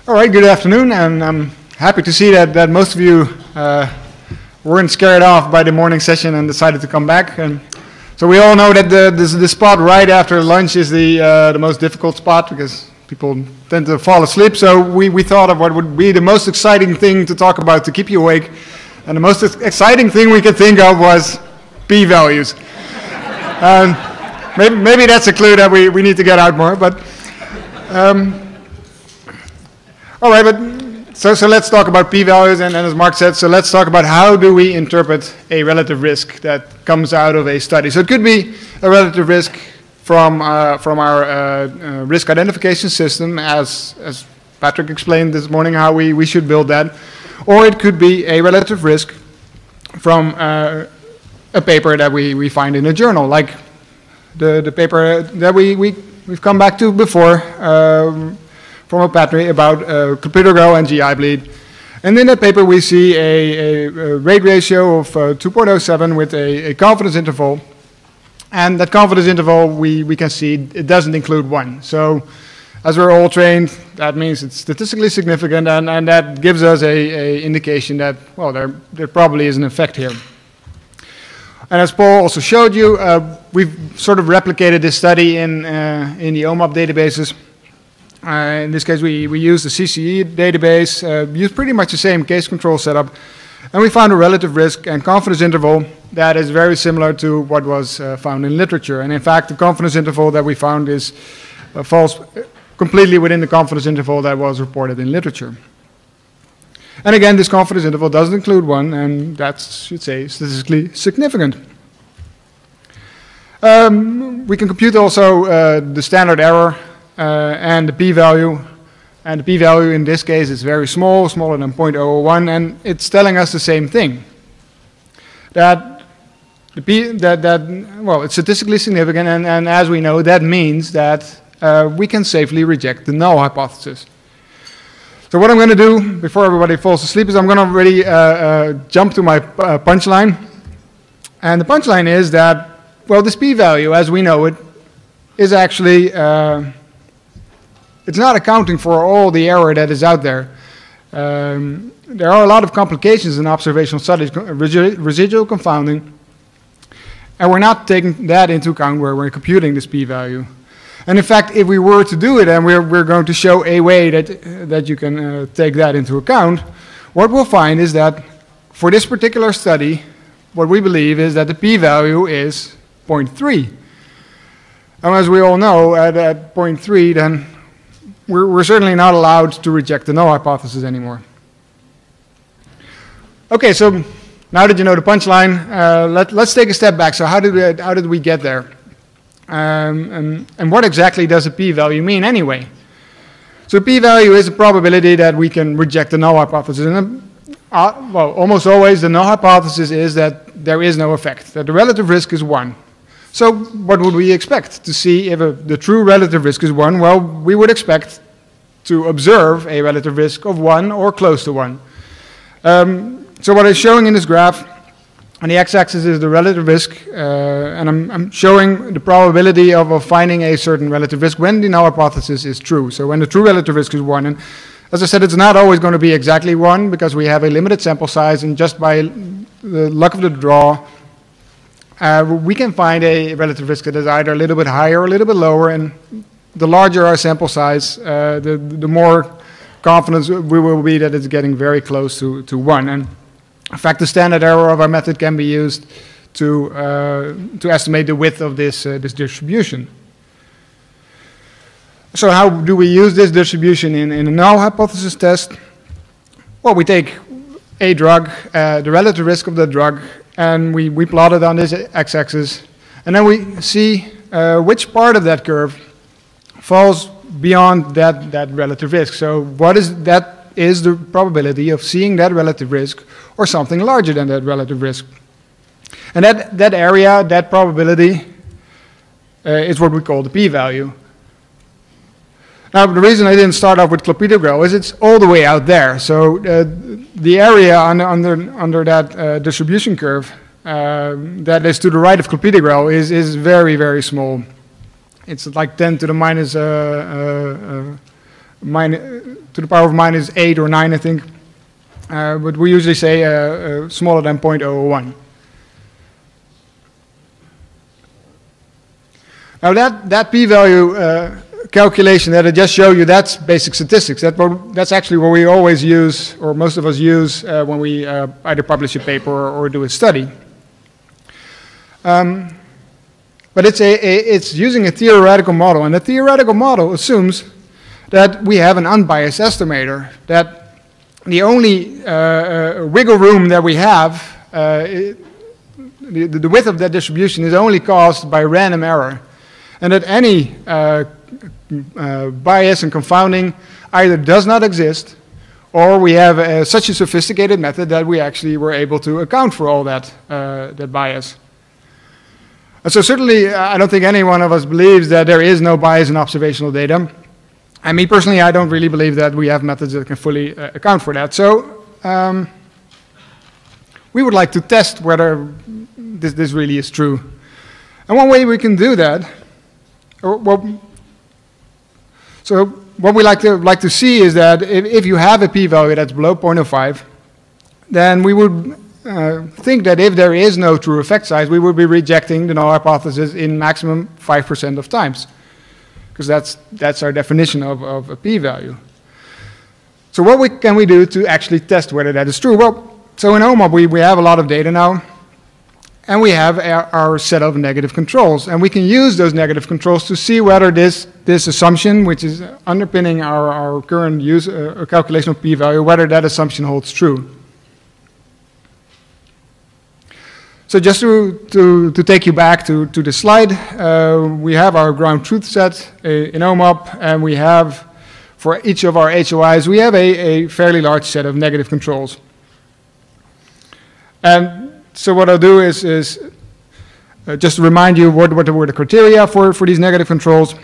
All right, good afternoon, and I'm happy to see that most of you weren't scared off by the morning session and decided to come back. And so we all know that the spot right after lunch is the most difficult spot because people tend to fall asleep. So we thought of what would be the most exciting thing to talk about to keep you awake. And the most exciting thing we could think of was p-values. Maybe that's a clue that we need to get out more. But all right, but so let's talk about p-values, and as Mark said, so let's talk about how do we interpret a relative risk that comes out of a study. So it could be a relative risk from our risk identification system, as Patrick explained this morning how we should build that, or it could be a relative risk from a paper that we find in a journal, like the paper that we've come back to before. From Opatrny about clopidogrel and GI bleed. And in that paper we see a rate ratio of 2.07 with a confidence interval. And that confidence interval we can see it doesn't include 1. So as we're all trained, that means it's statistically significant, and that gives us a indication that, well, there probably is an effect here. And as Paul also showed you, we've sort of replicated this study in the OMOP databases. In this case, we use the CCAE database, use pretty much the same case control setup, and we found a relative risk and confidence interval that is very similar to what was found in literature. And in fact, the confidence interval that we found falls completely within the confidence interval that was reported in literature. And again, this confidence interval doesn't include 1, and that's, should say, statistically significant. We can compute also the standard error and the p-value, and the p-value in this case is very small, smaller than 0.001, and it's telling us the same thing. That well, it's statistically significant, and as we know, that means that we can safely reject the null hypothesis. So what I'm going to do before everybody falls asleep is I'm going to already jump to my punchline, and the punchline is that, well, this p-value, as we know it, is actually it's not accounting for all the error that is out there. There are a lot of complications in observational studies, residual confounding, and we're not taking that into account where we're computing this p-value. And in fact, if we were to do it, and we're going to show a way that you can take that into account, what we'll find is that for this particular study, what we believe is that the p-value is 0.3. And as we all know, at 0.3, then we're certainly not allowed to reject the null hypothesis anymore. Okay, so now that you know the punchline, let's take a step back. So how did we get there? And what exactly does a p-value mean anyway? So p-value is a probability that we can reject the null hypothesis. And well, almost always the null hypothesis is that there is no effect, that the relative risk is 1. So what would we expect to see if the true relative risk is 1? Well, we would expect to observe a relative risk of 1 or close to 1. So what I'm showing in this graph, on the x-axis is the relative risk, and I'm showing the probability of finding a certain relative risk when the null hypothesis is true. So when the true relative risk is 1. And as I said, it's not always going to be exactly 1 because we have a limited sample size, and just by the luck of the draw, we can find a relative risk that is either a little bit higher or a little bit lower, and the larger our sample size, the more confidence we will be that it's getting very close to 1. And in fact, the standard error of our method can be used to estimate the width of this distribution. So how do we use this distribution in a null hypothesis test? Well, we take a drug, the relative risk of the drug, and we plot it on this x-axis, and then we see which part of that curve falls beyond that relative risk. So what is the probability of seeing that relative risk or something larger than that relative risk? And that area, that probability, is what we call the p-value. Now, the reason I didn't start off with clopidogrel is it's all the way out there. So the area under that distribution curve that is to the right of clopidogrel is very, very small. It's like 10 to the minus to the power of minus 8 or 9, I think. But we usually say smaller than 0.001. Now that p-value calculation that I just showed you, that's basic statistics. That's actually what we always use, or most of us use, when we either publish a paper or do a study. But it's using a theoretical model, and the theoretical model assumes that we have an unbiased estimator, that the only wiggle room that we have, the width of that distribution is only caused by random error, and that any bias and confounding either does not exist, or we have such a sophisticated method that we actually were able to account for all that bias. And so certainly, I don't think any one of us believes that there is no bias in observational data. And me personally, I don't really believe that we have methods that can fully account for that. So we would like to test whether this really is true. And one way we can do that, so what we like to see is that if you have a p-value that's below 0.05, then we would think that if there is no true effect size, we would be rejecting the null hypothesis in maximum 5% of times, because that's our definition of a p-value. So what can we do to actually test whether that is true? Well, so in OMOP we have a lot of data now, and we have our set of negative controls, and we can use those negative controls to see whether this assumption, which is underpinning our current use calculation of p-value, whether that assumption holds true. So just to take you back to the slide, we have our ground truth set in OMOP, and we have, for each of our HOIs, we have a fairly large set of negative controls. And so what I'll do is just to remind you what were the criteria for these negative controls.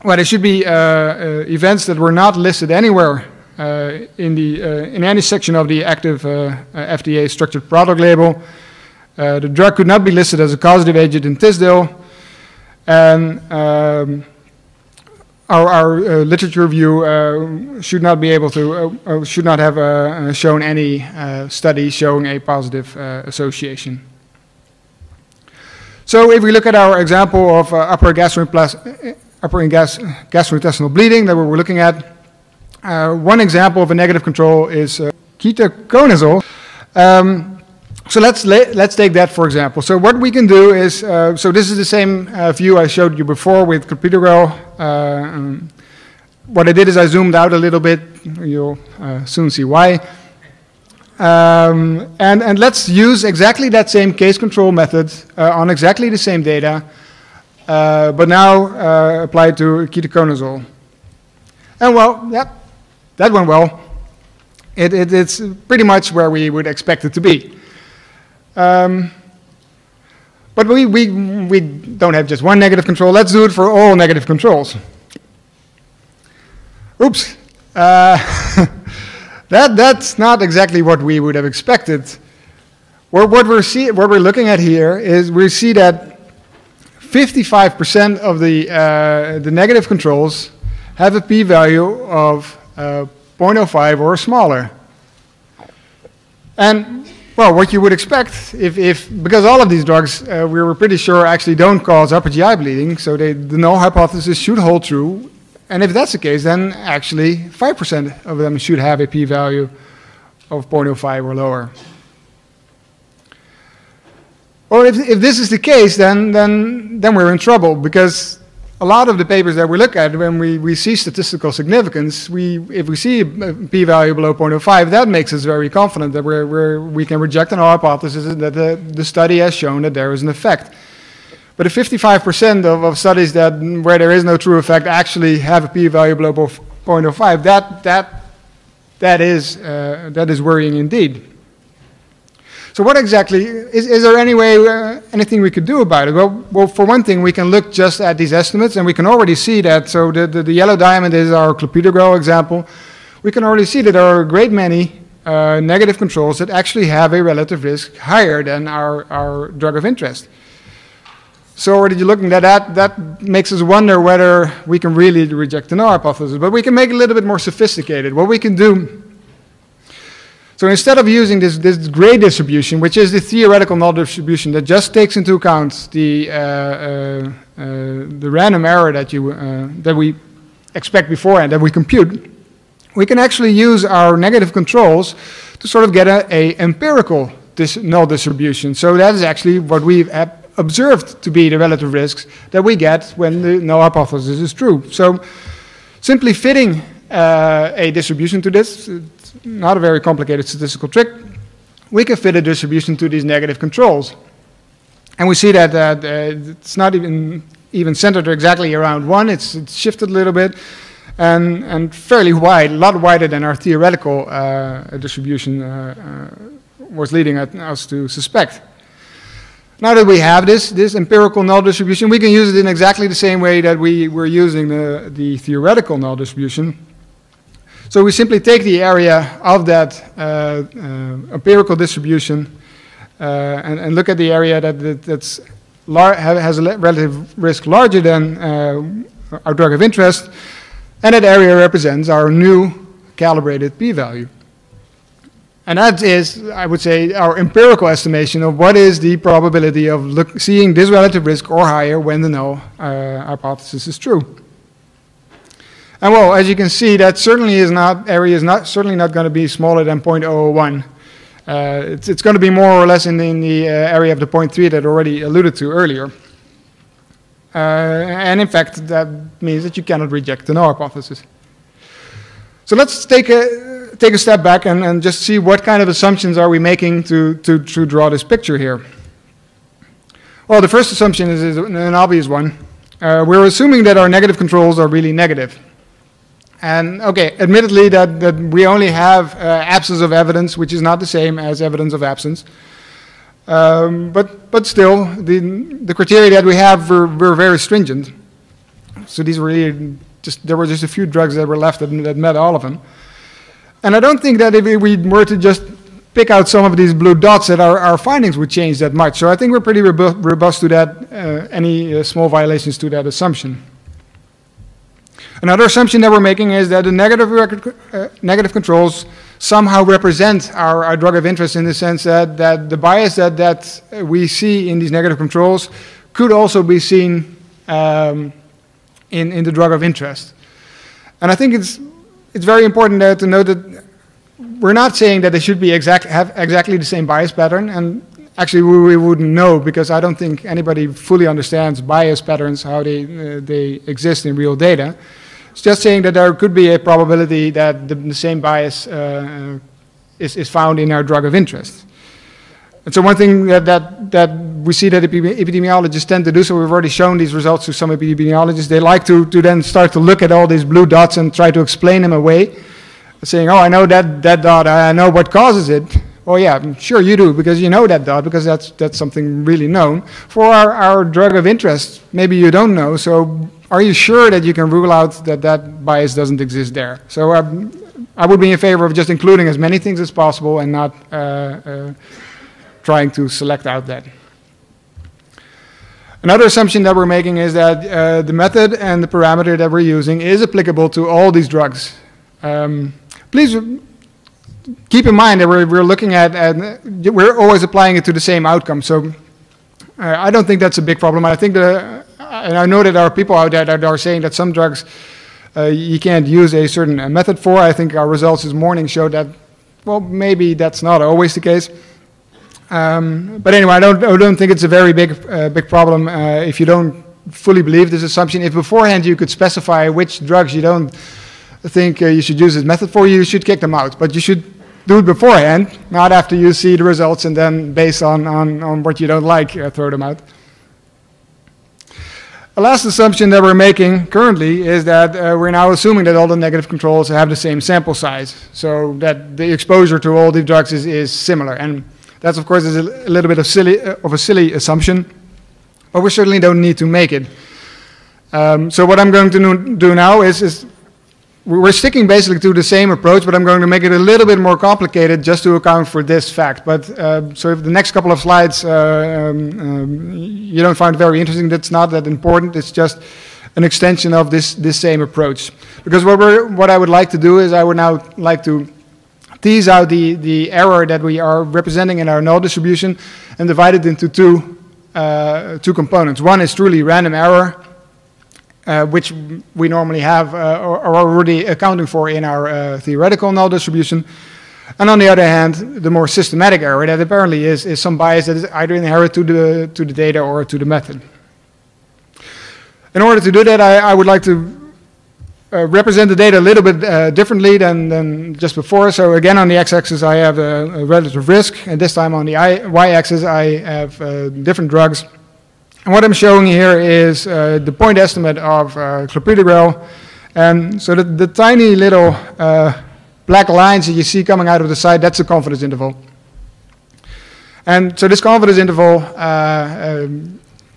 Well, there should be events that were not listed anywhere in any section of the active FDA structured product label. The drug could not be listed as a causative agent in Tisdale, and our literature review should not be able to, should not have shown any study showing a positive association. So if we look at our example of upper gastrointestinal bleeding that we were looking at, one example of a negative control is ketoconazole. So let's take that for example. So what we can do is, so this is the same view I showed you before with clopidogrel. What I did is I zoomed out a little bit. You'll soon see why. And let's use exactly that same case control method on exactly the same data, but now applied to ketoconazole. And well, that went well. It's pretty much where we would expect it to be. But we don't have just one negative control. Let's do it for all negative controls. Oops. That's not exactly what we would have expected. What we're looking at here is we see that 55% of the negative controls have a p-value of 0.05 or smaller. And well, what you would expect, because all of these drugs, we were pretty sure actually don't cause upper GI bleeding, so the null hypothesis should hold true. And if that's the case, then actually 5% of them should have a p-value of 0.05 or lower. Or if this is the case, then we're in trouble, because a lot of the papers that we look at, when we see statistical significance, if we see a p-value below 0.05, that makes us very confident that we can reject an hypothesis and that the study has shown that there is an effect. But if 55% of studies where there is no true effect actually have a p-value below 0.05, that is worrying indeed. So what exactly, is there any way, anything we could do about it? Well, for one thing, we can look just at these estimates, and we can already see that, so the yellow diamond is our clopidogrel example. We can already see that there are a great many negative controls that actually have a relative risk higher than our drug of interest. So already looking at that, that makes us wonder whether we can really reject the null hypothesis. But we can make it a little bit more sophisticated. What we can do, so instead of using this gray distribution, which is the theoretical null distribution that just takes into account the random error that we expect beforehand, that we compute, we can actually use our negative controls to sort of get a empirical null distribution. So that is actually what we've observed to be the relative risks that we get when the null hypothesis is true. So simply fitting a distribution to this, it's not a very complicated statistical trick, we can fit a distribution to these negative controls. And we see that it's not even centered exactly around 1, it's shifted a little bit, and fairly wide, a lot wider than our theoretical distribution was leading us to suspect. Now that we have this empirical null distribution, we can use it in exactly the same way that we were using the theoretical null distribution. So we simply take the area of that empirical distribution and look at the area has a relative risk larger than our drug of interest, and that area represents our new calibrated p-value. And that is, I would say, our empirical estimation of what is the probability of seeing this relative risk or higher when the null hypothesis is true. And well, as you can see, that certainly is not certainly not going to be smaller than 0.001. It's going to be more or less in the area of the 0.3 that I already alluded to earlier. And in fact, that means that you cannot reject the null hypothesis. So let's take a step back and just see what kind of assumptions are we making to draw this picture here. Well, the first assumption is an obvious one. We're assuming that our negative controls are really negative. And okay, admittedly that we only have absence of evidence, which is not the same as evidence of absence. But still, the criteria that we have were very stringent. So these were really there were just a few drugs that were left that met all of them. And I don't think that if we were to just pick out some of these blue dots that our findings would change that much. So I think we're pretty robust to that, any small violations to that assumption. Another assumption that we're making is that the negative controls somehow represent our drug of interest, in the sense that the bias that we see in these negative controls could also be seen in the drug of interest. And I think it's very important to note that we're not saying that they should be have exactly the same bias pattern, and actually we wouldn't know, because I don't think anybody fully understands bias patterns, how they exist in real data. It's just saying that there could be a probability that the same bias is found in our drug of interest. And so one thing that we see that epidemiologists tend to do, so we've already shown these results to some epidemiologists, they like to then start to look at all these blue dots and try to explain them away, saying, oh, I know that dot, I know what causes it. Oh yeah, sure you do, because you know that dot, because that's something really known. For our drug of interest, maybe you don't know, so are you sure that you can rule out that bias doesn't exist there? So I would be in favor of just including as many things as possible and not trying to select out that. Another assumption that we're making is that the method and the parameter that we're using is applicable to all these drugs. Please keep in mind that we're looking at, we're always applying it to the same outcome. So I don't think that's a big problem. I think and I know that there are people out there that are saying that some drugs you can't use a certain method for. I think our results this morning showed that, well, maybe that's not always the case. But anyway, I don't think it's a very big problem if you don't fully believe this assumption. If beforehand you could specify which drugs you don't think you should use this method for, you should kick them out. But you should do it beforehand, not after you see the results and then based on what you don't like, throw them out. The last assumption that we're making currently is that we're now assuming that all the negative controls have the same sample size, so that the exposure to all the drugs is similar. And that's, of course, is a little bit of a silly assumption, but we certainly don't need to make it. So what I'm going to do now is we're sticking basically to the same approach, but I'm going to make it a little bit more complicated just to account for this fact. But so if the next couple of slides you don't find very interesting, that's not that important. It's just an extension of this same approach. Because what I would like to do is I would now like to tease out the error that we are representing in our null distribution and divide it into two components. One is truly random error, which we normally have or are already accounting for in our theoretical null distribution. And on the other hand, the more systematic error that apparently is some bias that is either inherent to the data or to the method. In order to do that, I would like to represent the data a little bit differently than just before. So again, on the x-axis I have a relative risk, and this time on the y-axis I have different drugs. And what I'm showing here is the point estimate of clopidogrel. And so the tiny little black lines that you see coming out of the side, that's the confidence interval. And so this confidence interval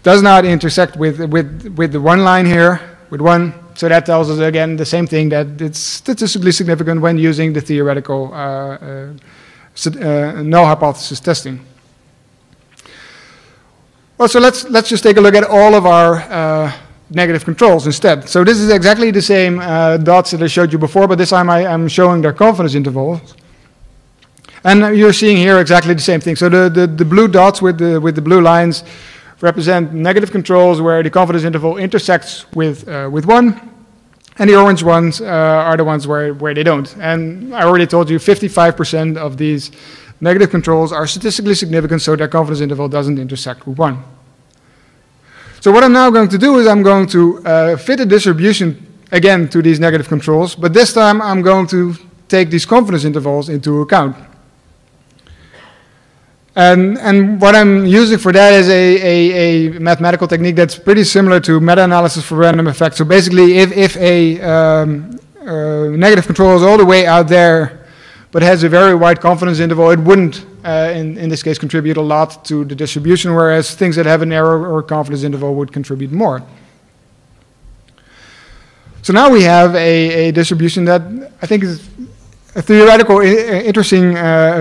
does not intersect with the one line here, with one. So that tells us again the same thing, that it's statistically significant when using the theoretical null hypothesis testing. Well, so let's just take a look at all of our negative controls instead. So this is exactly the same dots that I showed you before, but this time I'm showing their confidence intervals. And you're seeing here exactly the same thing. So the blue dots with the blue lines represent negative controls where the confidence interval intersects with 1, and the orange ones are the ones where they don't. And I already told you 55% of these negative controls are statistically significant, so their confidence interval doesn't intersect with 1. So what I'm now going to do is I'm going to fit a distribution again to these negative controls, but this time I'm going to take these confidence intervals into account. And what I'm using for that is a mathematical technique that's pretty similar to meta-analysis for random effects. So basically, if a negative control is all the way out there, but has a very wide confidence interval, it wouldn't, in this case, contribute a lot to the distribution, whereas things that have a narrower confidence interval would contribute more. So now we have a distribution that I think is a theoretical, interesting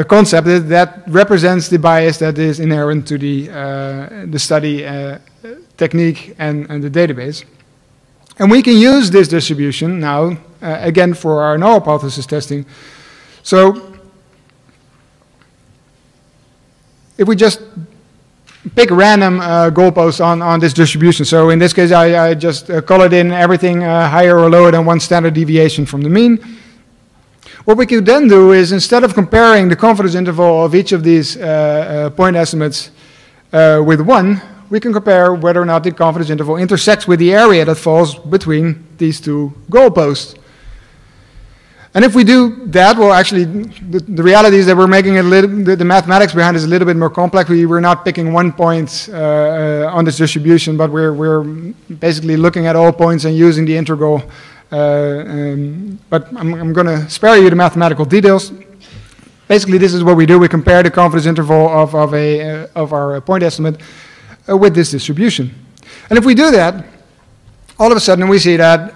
concept that represents the bias that is inherent to the study technique and the database. And we can use this distribution now, again, for our null hypothesis testing. So if we just pick random goalposts on this distribution, so in this case I just colored in everything higher or lower than 1 standard deviation from the mean. What we could then do is, instead of comparing the confidence interval of each of these point estimates with 1, we can compare whether or not the confidence interval intersects with the area that falls between these two goalposts. And if we do that, well, actually, the reality is that we're making it the mathematics behind it is a little bit more complex. We're not picking 1 point on this distribution, but we're basically looking at all points and using the integral. But I'm going to spare you the mathematical details. Basically, this is what we do. We compare the confidence interval of our point estimate with this distribution. And if we do that, all of a sudden we see that,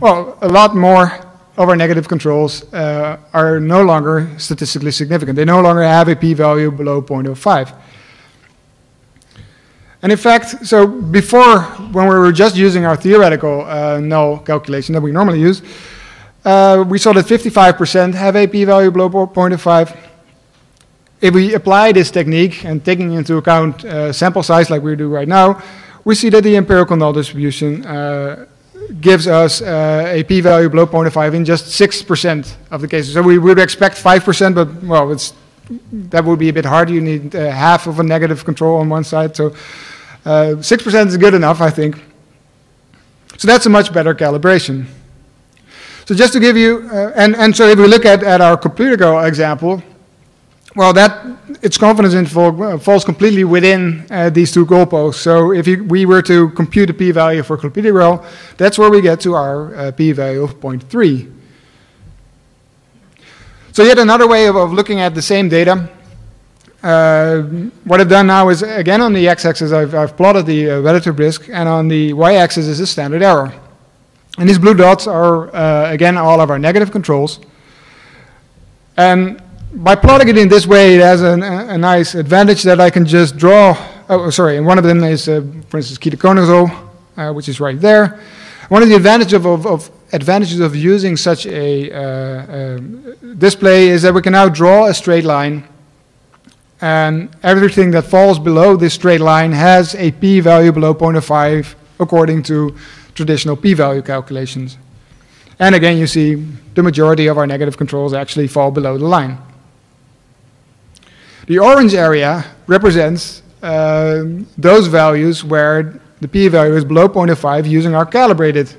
well, a lot more of our negative controls are no longer statistically significant. They no longer have a p-value below 0.05. And in fact, so before, when we were just using our theoretical null calculation that we normally use, we saw that 55% have a p-value below 0.05. If we apply this technique and taking into account sample size like we do right now, we see that the empirical null distribution gives us a p-value below 0.05 in just 6% of the cases. So we would expect 5%, but well, that would be a bit hard. You need half of a negative control on one side. So 6% is good enough, I think. So that's a much better calibration. So just to give you, and so if we look at our clopidogrel example, well, its confidence interval falls completely within these two goalposts. So if we were to compute a p-value for clopidogrel, that's where we get to our p-value of 0.3. So yet another way of looking at the same data. What I've done now is, again, on the x-axis I've plotted the relative risk, and on the y-axis is the standard error. And these blue dots are, again, all of our negative controls. And by plotting it in this way, it has a nice advantage that I can just draw. Oh, sorry, and one of them is, for instance, ketoconazole, which is right there. One of the advantages of using such a display is that we can now draw a straight line, and everything that falls below this straight line has a p-value below 0.05 according to traditional p-value calculations. And again, you see the majority of our negative controls actually fall below the line. The orange area represents those values where the p-value is below 0.05 using our calibrated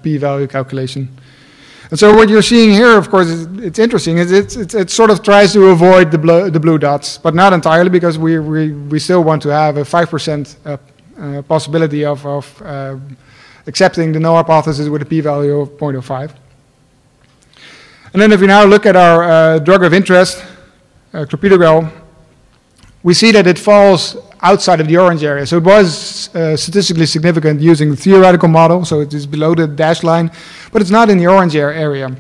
p-value calculation. And so what you're seeing here, of course, it's interesting. It sort of tries to avoid the blue dots, but not entirely, because we still want to have a 5% possibility of accepting the null hypothesis with a p-value of 0.05. And then if we now look at our drug of interest, clopidogrel, we see that it falls outside of the orange area. So it was statistically significant using the theoretical model, so it is below the dashed line, but it's not in the orange area.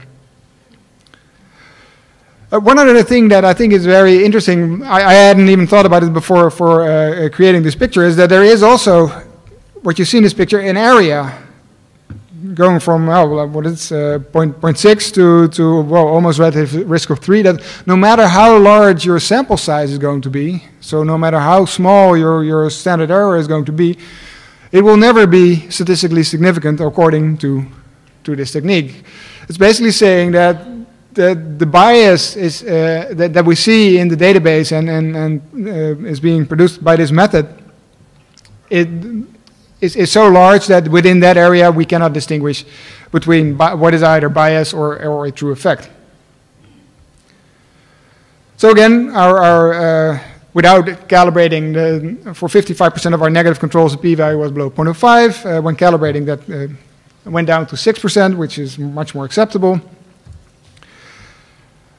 One other thing that I think is very interesting, I hadn't even thought about it before for creating this picture, is that there is also, what you see in this picture, an area going from, what is 0.6 to well, almost relative risk of 3, that no matter how large your sample size is going to be, so no matter how small your standard error is going to be, it will never be statistically significant according to this technique. It's basically saying that the bias is, that we see in the database and is being produced by this method, is so large that within that area we cannot distinguish between what is either bias or a true effect. So again, without calibrating, for 55% of our negative controls, the p-value was below 0.05. When calibrating, that went down to 6%, which is much more acceptable.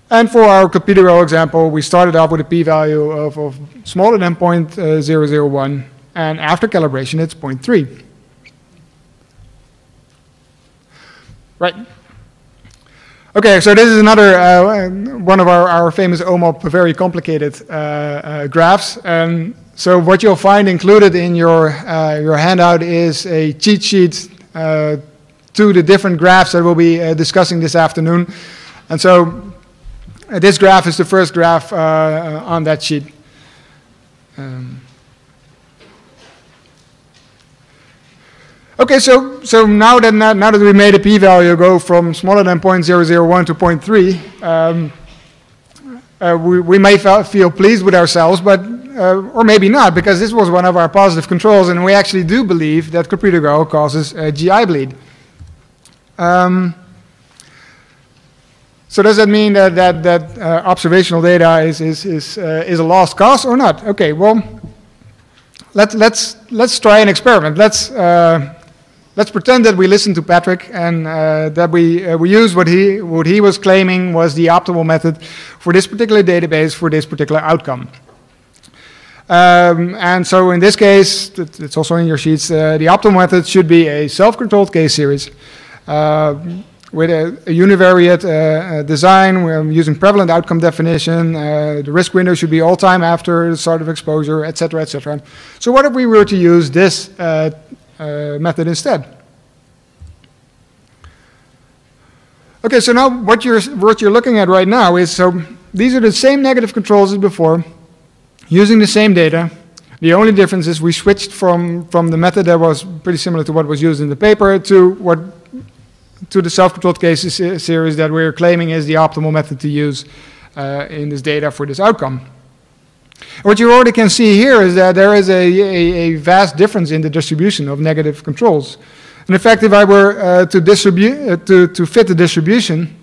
And for our clopidogrel example, we started off with a p-value of smaller than 0.001. And after calibration, it's 0.3. Right. Okay, so this is another one of our famous OMOP, very complicated graphs. So what you'll find included in your handout is a cheat sheet to the different graphs that we'll be discussing this afternoon. And so this graph is the first graph on that sheet. Okay, so now that we made a p-value go from smaller than 0.001 to 0.3, we may feel pleased with ourselves, but or maybe not, because this was one of our positive controls, and we actually do believe that clopidogrel causes GI bleed. So does that mean that observational data is a lost cause or not? Okay, well, let's try an experiment. Let's pretend that we listen to Patrick and that we use what he was claiming was the optimal method for this particular database for this particular outcome. And so in this case, it's also in your sheets, the optimal method should be a self-controlled case series with a univariate design. We're using prevalent outcome definition. The risk window should be all time after the start of exposure, etc., etc. So what if we were to use this method instead? Okay, so now what you're looking at right now is, so these are the same negative controls as before, using the same data. The only difference is we switched from the method that was pretty similar to what was used in the paper to the self-controlled cases series that we're claiming is the optimal method to use in this data for this outcome. What you already can see here is that there is a vast difference in the distribution of negative controls. And in fact, if I were to fit the distribution,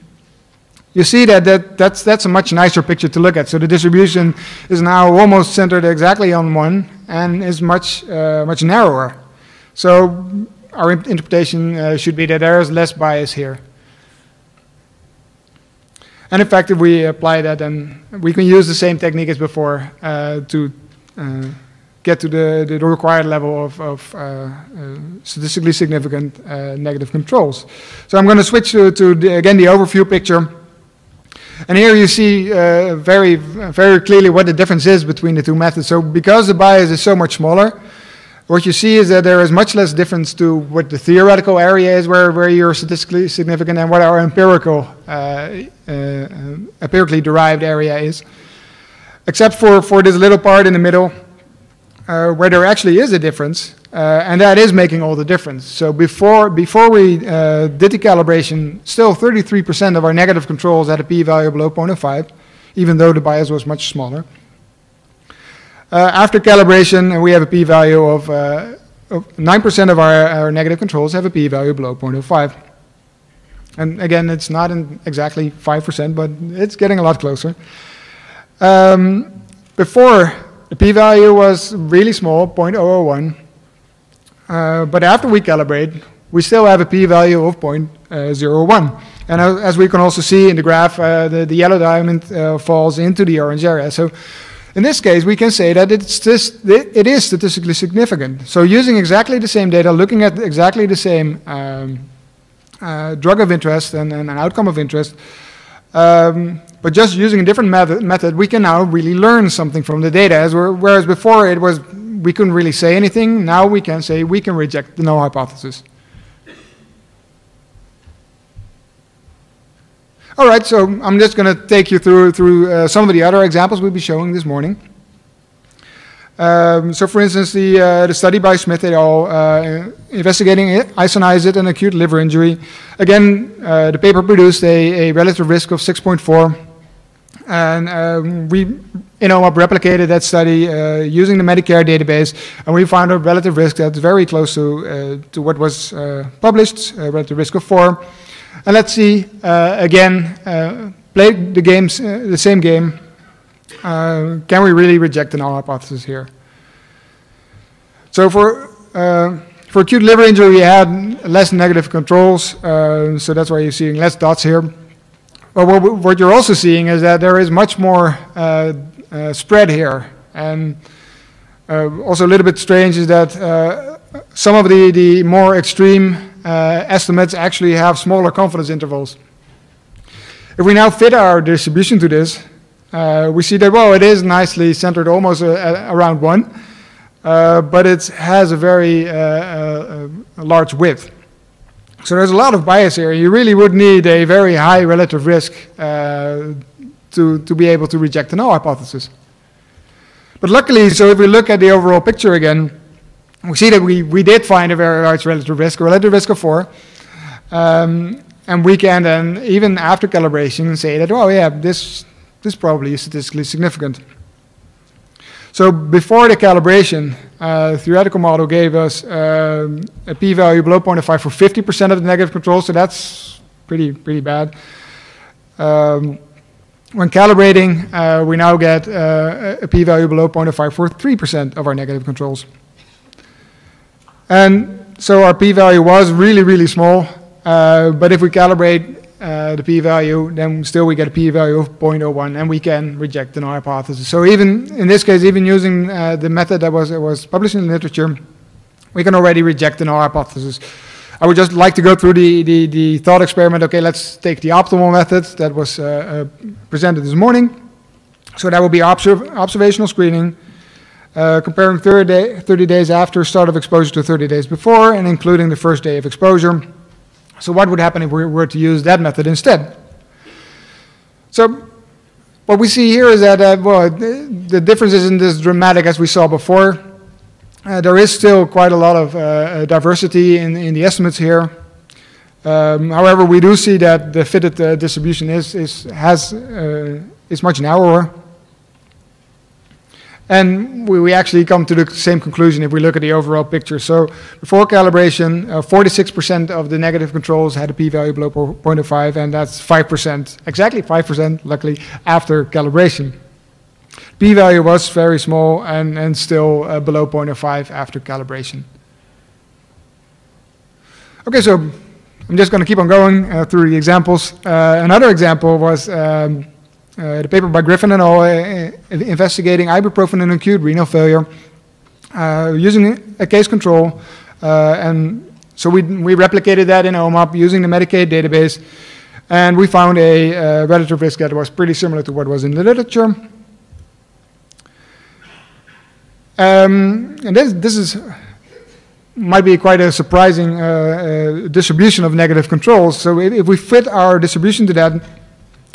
you see that's a much nicer picture to look at. So the distribution is now almost centered exactly on 1 and is much narrower. So our interpretation should be that there is less bias here. And in fact, if we apply that, then we can use the same technique as before to get to the required level of statistically significant negative controls. So I'm going to switch to again, the overview picture. And here you see very clearly what the difference is between the two methods. So because the bias is so much smaller, what you see is that there is much less difference to what the theoretical area is where you're statistically significant and what our empirically derived area is. Except for this little part in the middle, where there actually is a difference, and that is making all the difference. So before we did the calibration, still 33% of our negative controls had a p-value below 0.05, even though the bias was much smaller. After calibration, we have a p-value of 9% of our negative controls have a p-value below 0.05. And again, it's not exactly 5%, but it's getting a lot closer. Before, the p-value was really small, 0.001. But after we calibrate, we still have a p-value of 0.01. And as we can also see in the graph, the yellow diamond falls into the orange area. So in this case, we can say that it is statistically significant. So using exactly the same data, looking at exactly the same drug of interest and an outcome of interest, but just using a different method, we can now really learn something from the data. Whereas before we couldn't really say anything, now we can say we can reject the null hypothesis. All right, so I'm just going to take you through some of the other examples we'll be showing this morning. So for instance, the study by Smith et al. Investigating isoniazid and acute liver injury. Again, the paper produced a relative risk of 6.4. And we in OMOP replicated that study using the Medicare database, and we found a relative risk that's very close to what was published, a relative risk of 4. And let's see, again, play the games, the same game. Can we really reject the null hypothesis here? So for acute liver injury, we had less negative controls, so that's why you're seeing less dots here. But what you're also seeing is that there is much more spread here. And also a little bit strange is that some of the more extreme estimates actually have smaller confidence intervals. If we now fit our distribution to this, we see that, well, it is nicely centered almost around 1, but it has a very large width. So there's a lot of bias here. You really would need a very high relative risk to be able to reject the null hypothesis. But luckily, so if we look at the overall picture again, we see that we did find a very large relative risk of 4. And we can then, even after calibration, say that, oh yeah, this probably is statistically significant. So before the calibration, theoretical model gave us a p-value below 0.05 for 50% of the negative control, so that's pretty bad. When calibrating, we now get a p-value below 0.05 for 3% of our negative controls. And so our p-value was really small, but if we calibrate the p-value, then still we get a p-value of 0.01, and we can reject the null hypothesis. So even in this case, even using the method that was published in the literature, we can already reject the null hypothesis. I would just like to go through the thought experiment. Okay, let's take the optimal method that was presented this morning. So that will be observational screening, comparing 30 days after start of exposure to 30 days before, and including the first day of exposure. So what would happen if we were to use that method instead? So what we see here is that, well, the difference isn't as dramatic as we saw before. There is still quite a lot of diversity in the estimates here. However, we do see that the fitted distribution is much narrower. And we actually come to the same conclusion if we look at the overall picture. So before calibration, 46% of the negative controls had a p-value below 0.05, and that's 5%, exactly 5%, luckily, after calibration. P-value was very small and still below 0.05 after calibration. Okay, so I'm just going to keep on going through the examples. Another example was the paper by Griffin and all investigating ibuprofen in acute renal failure. using a case control, and so we replicated that in OMOP using the Medicaid database, and we found a relative risk that was pretty similar to what was in the literature. And this might be quite a surprising distribution of negative controls. So if we fit our distribution to that,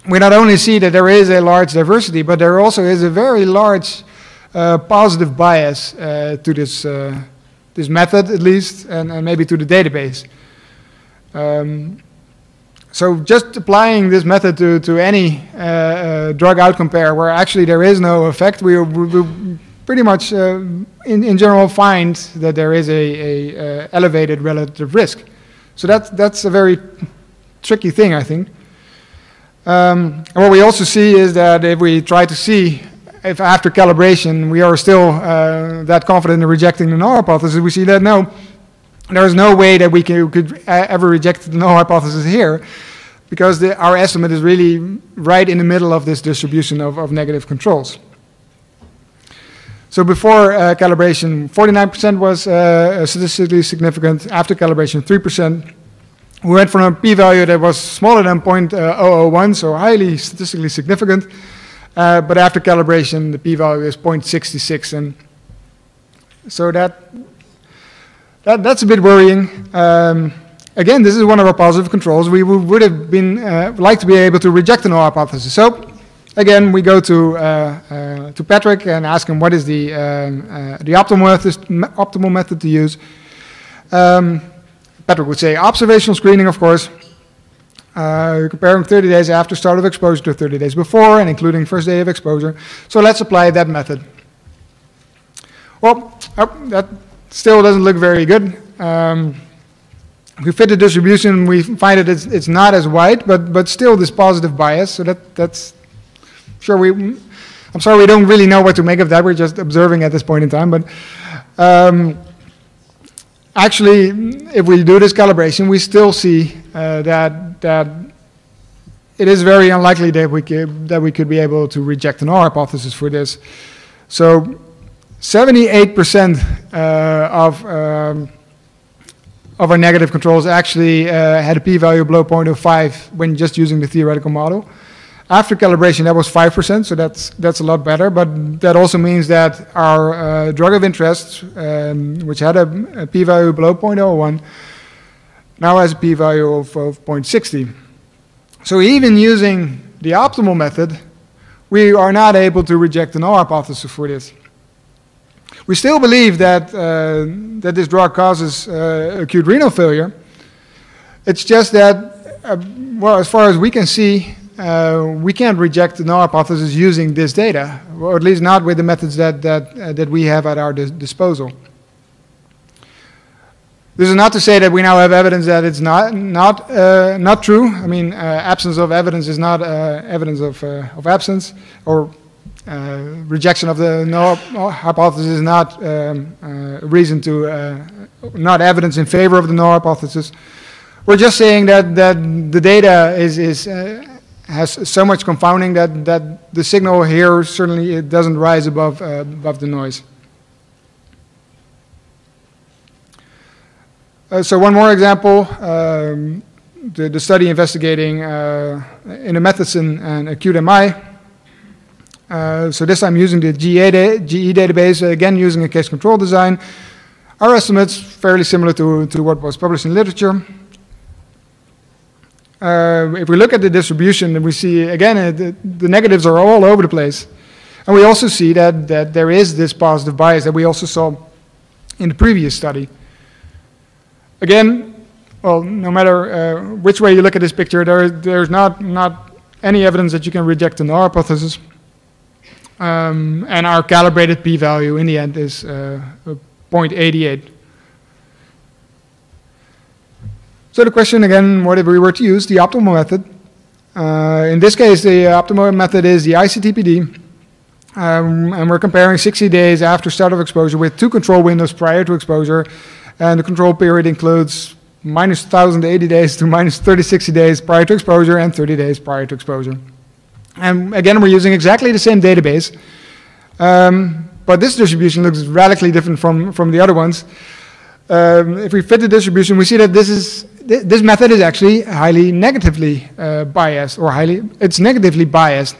we not only see that there is a large diversity, but there also is a very large positive bias to this method, at least, and maybe to the database. So just applying this method to any drug outcome pair where actually there is no effect, we pretty much in general find that there is a elevated relative risk. So that's a very tricky thing, I think. And what we also see is that if we try to see if after calibration we are still that confident in rejecting the null hypothesis, we see that no, there is no way that we could ever reject the null hypothesis here, because our estimate is really right in the middle of this distribution of negative controls. So before calibration, 49% was statistically significant. After calibration, 3%. We went from a p-value that was smaller than 0.001, so highly statistically significant. But after calibration, the p-value is 0.66, and so that's a bit worrying. Again, this is one of our positive controls. We would have been like to be able to reject the null hypothesis. So again, we go to Patrick and ask him what is the optimal method to use. Patrick would say observational screening, of course. Comparing 30 days after start of exposure to 30 days before and including first day of exposure. So let's apply that method. Well, that still doesn't look very good. If we fit the distribution, we find that it's not as wide, but still this positive bias. So that's sure I'm sorry we don't really know what to make of that. We're just observing at this point in time. But actually, if we do this calibration, we still see that it is very unlikely that we could be able to reject the null hypothesis for this. So 78% of our negative controls actually had a p-value below 0.05 when just using the theoretical model. After calibration, that was 5%, so that's a lot better. But that also means that our drug of interest, which had a p-value below 0.01, now has a p-value of 0.60. So even using the optimal method, we are not able to reject the null hypothesis for this. We still believe that this drug causes acute renal failure. It's just that, well, as far as we can see, we can't reject the null hypothesis using this data, or at least not with the methods that we have at our disposal. This is not to say that we now have evidence that it's not true. I mean, absence of evidence is not evidence of absence, or rejection of the null hypothesis is not reason to not evidence in favor of the null hypothesis. We're just saying that the data has so much confounding that the signal here certainly it doesn't rise above the noise. So one more example, the study investigating in a medicine and acute MI. So this time using the GE database, again using a case control design. Our estimates fairly similar to what was published in literature. If we look at the distribution, then we see, again, the negatives are all over the place. And we also see that there is this positive bias that we also saw in the previous study. Again, well, no matter which way you look at this picture, there's not any evidence that you can reject the null hypothesis. And our calibrated p-value in the end is 0.88. So the question again, what if we were to use the optimal method? In this case, the optimal method is the ICTPD. And we're comparing 60 days after start of exposure with 2 control windows prior to exposure. And the control period includes minus 1,080 days to minus 3060 days prior to exposure and 30 days prior to exposure. And again, we're using exactly the same database. But but this distribution looks radically different from the other ones. If we fit the distribution, we see that this method is actually highly negatively biased, or it's negatively biased.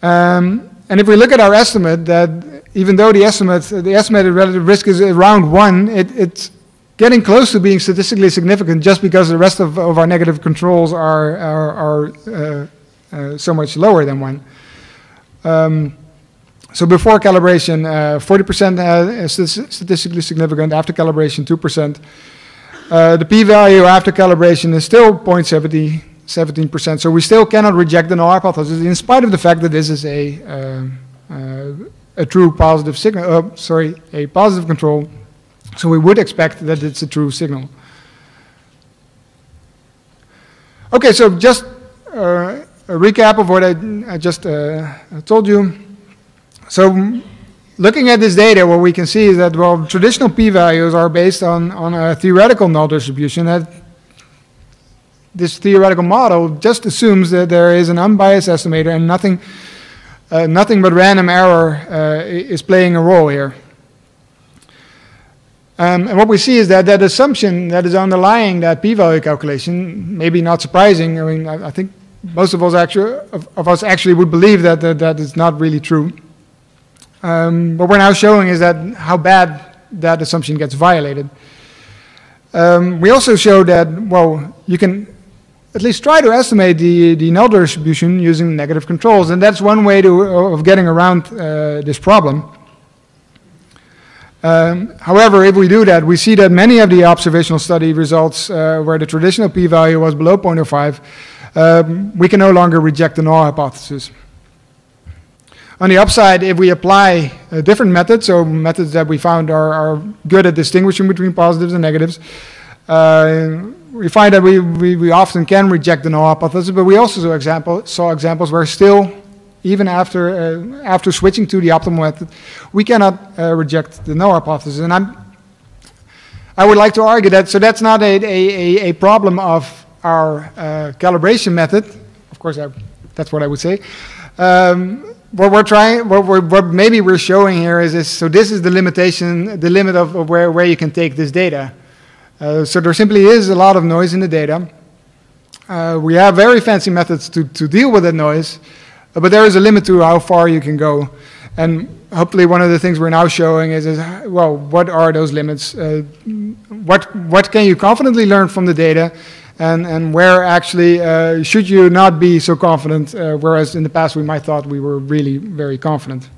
And if we look at our estimate, that even though the estimated relative risk is around 1, it's getting close to being statistically significant just because the rest of our negative controls are so much lower than 1. So before calibration, 40% is statistically significant. After calibration, 2%. The p-value after calibration is still 0.70. 17%. So we still cannot reject the null hypothesis, in spite of the fact that this is a true positive signal. A positive control. So we would expect that it's a true signal. Okay, so just a recap of what I just told you. So looking at this data, what we can see is that, well, traditional p-values are based on a theoretical null distribution. That this theoretical model just assumes that there is an unbiased estimator and nothing but random error is playing a role here. And what we see is that assumption that is underlying that p-value calculation, maybe not surprising. I mean, I think most of us actually would believe that is not really true. What we're now showing is that how bad that assumption gets violated. We also show that, well, you can at least try to estimate the null distribution using negative controls, and that's one way of getting around this problem. However, if we do that, we see that many of the observational study results where the traditional p-value was below 0.05, we can no longer reject the null hypothesis. On the upside, if we apply a different methods, so methods that we found are good at distinguishing between positives and negatives, we find that we often can reject the null hypothesis, but we also saw examples where still, even after switching to the optimal method, we cannot reject the null hypothesis. And I would like to argue that, so that's not a problem of our calibration method. Of course, that's what I would say. What maybe we're showing here is this. So this is the limitation, the limit of where you can take this data. So there simply is a lot of noise in the data. We have very fancy methods to deal with that noise, but there is a limit to how far you can go. And hopefully one of the things we're now showing is well, what are those limits? What can you confidently learn from the data? And where actually should you not be so confident, whereas in the past we might thought we were really very confident.